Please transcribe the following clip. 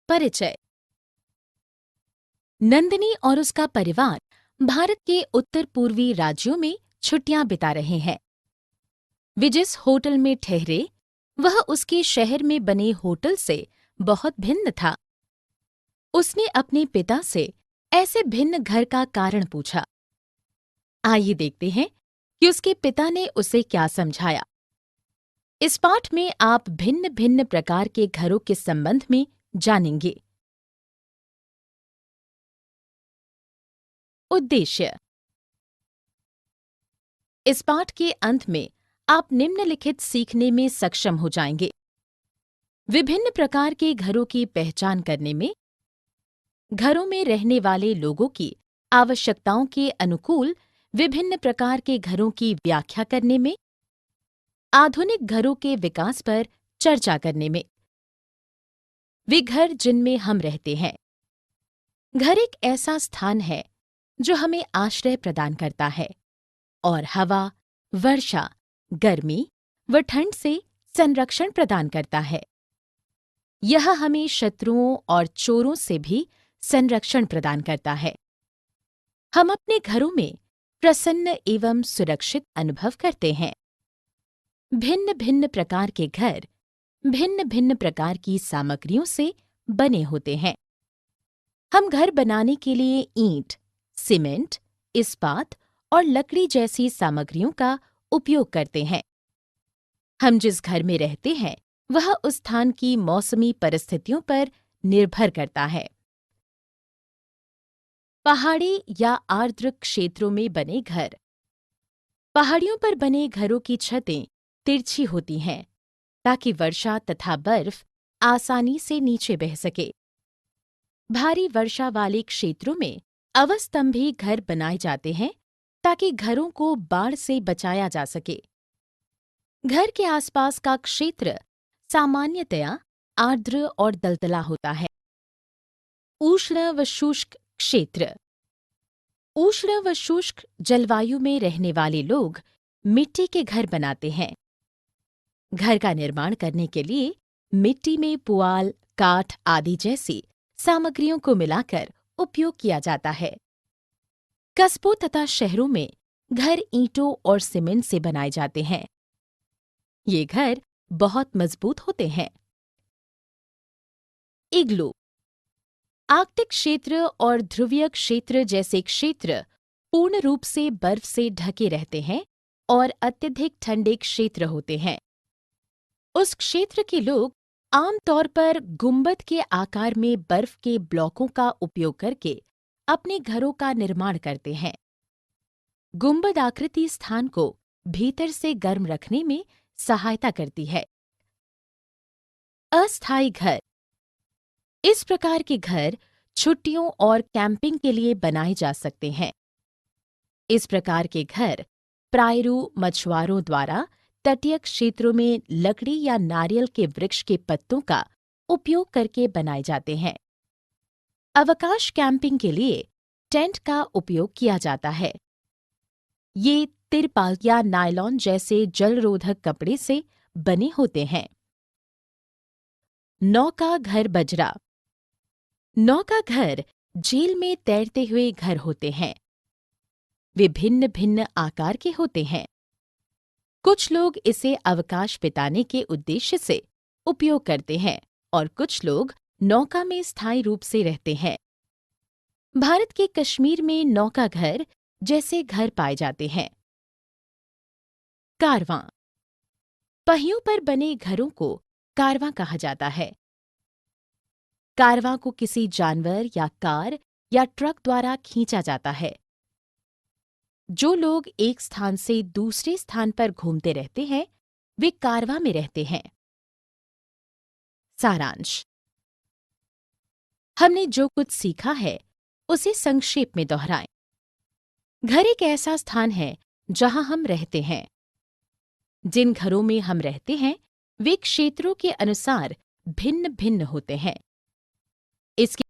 परिचय। नंदिनी और उसका परिवार भारत के उत्तर पूर्वी राज्यों में छुट्टियां बिता रहे हैं। वे जिस होटल में ठहरे वह उसके शहर में बने होटल से बहुत भिन्न था। उसने अपने पिता से ऐसे भिन्न घर का कारण पूछा। आइए देखते हैं कि उसके पिता ने उसे क्या समझाया। इस पाठ में आप भिन्न भिन्न प्रकार के घरों के संबंध में जानेंगे। उद्देश्य। इस पाठ के अंत में आप निम्नलिखित सीखने में सक्षम हो जाएंगे। विभिन्न प्रकार के घरों की पहचान करने में, घरों में रहने वाले लोगों की आवश्यकताओं के अनुकूल विभिन्न प्रकार के घरों की व्याख्या करने में, आधुनिक घरों के विकास पर चर्चा करने में। वे घर जिनमें हम रहते हैं। घर एक ऐसा स्थान है जो हमें आश्रय प्रदान करता है और हवा, वर्षा, गर्मी व ठंड से संरक्षण प्रदान करता है। यह हमें शत्रुओं और चोरों से भी संरक्षण प्रदान करता है। हम अपने घरों में प्रसन्न एवं सुरक्षित अनुभव करते हैं। भिन्न भिन्न प्रकार के घर भिन्न भिन्न प्रकार की सामग्रियों से बने होते हैं। हम घर बनाने के लिए ईंट, सीमेंट, इस्पात और लकड़ी जैसी सामग्रियों का उपयोग करते हैं। हम जिस घर में रहते हैं वह उस स्थान की मौसमी परिस्थितियों पर निर्भर करता है। पहाड़ी या आर्द्र क्षेत्रों में बने घर। पहाड़ियों पर बने घरों की छतें तिरछी होती हैं ताकि वर्षा तथा बर्फ आसानी से नीचे बह सके। भारी वर्षा वाले क्षेत्रों में अवस्तंभी घर बनाए जाते हैं ताकि घरों को बाढ़ से बचाया जा सके। घर के आसपास का क्षेत्र सामान्यतया आर्द्र और दलदला होता है। उष्ण व शुष्क क्षेत्र। उष्ण व शुष्क जलवायु में रहने वाले लोग मिट्टी के घर बनाते हैं। घर का निर्माण करने के लिए मिट्टी में पुआल, काठ आदि जैसी सामग्रियों को मिलाकर उपयोग किया जाता है। कस्बों तथा शहरों में घर ईंटों और सीमेंट से बनाए जाते हैं। ये घर बहुत मजबूत होते हैं। इग्लू। आर्कटिक क्षेत्र और ध्रुवीय क्षेत्र जैसे क्षेत्र पूर्ण रूप से बर्फ से ढके रहते हैं और अत्यधिक ठंडे क्षेत्र होते हैं। उस क्षेत्र के लोग आमतौर पर गुंबद के आकार में बर्फ के ब्लॉकों का उपयोग करके अपने घरों का निर्माण करते हैं। गुंबद आकृति स्थान को भीतर से गर्म रखने में सहायता करती है। अस्थायी घर। इस प्रकार के घर छुट्टियों और कैंपिंग के लिए बनाए जा सकते हैं। इस प्रकार के घर प्रायरू मछुआरों द्वारा तटीय क्षेत्रों में लकड़ी या नारियल के वृक्ष के पत्तों का उपयोग करके बनाए जाते हैं। अवकाश कैंपिंग के लिए टेंट का उपयोग किया जाता है। ये तिरपाल या नायलॉन जैसे जलरोधक कपड़े से बने होते हैं। नौका घर बजरा। नौका घर झील में तैरते हुए घर होते हैं। वे भिन्न भिन्न आकार के होते हैं। कुछ लोग इसे अवकाश बिताने के उद्देश्य से उपयोग करते हैं और कुछ लोग नौका में स्थायी रूप से रहते हैं। भारत के कश्मीर में नौका घर जैसे घर पाए जाते हैं। कारवां। पहियों पर बने घरों को कारवां कहा जाता है। कारवां को किसी जानवर या कार या ट्रक द्वारा खींचा जाता है। जो लोग एक स्थान से दूसरे स्थान पर घूमते रहते हैं वे कारवां में रहते हैं। सारांश। हमने जो कुछ सीखा है उसे संक्षेप में दोहराएं। घर एक ऐसा स्थान है जहां हम रहते हैं। जिन घरों में हम रहते हैं वे क्षेत्रों के अनुसार भिन्न भिन्न होते हैं। इसकी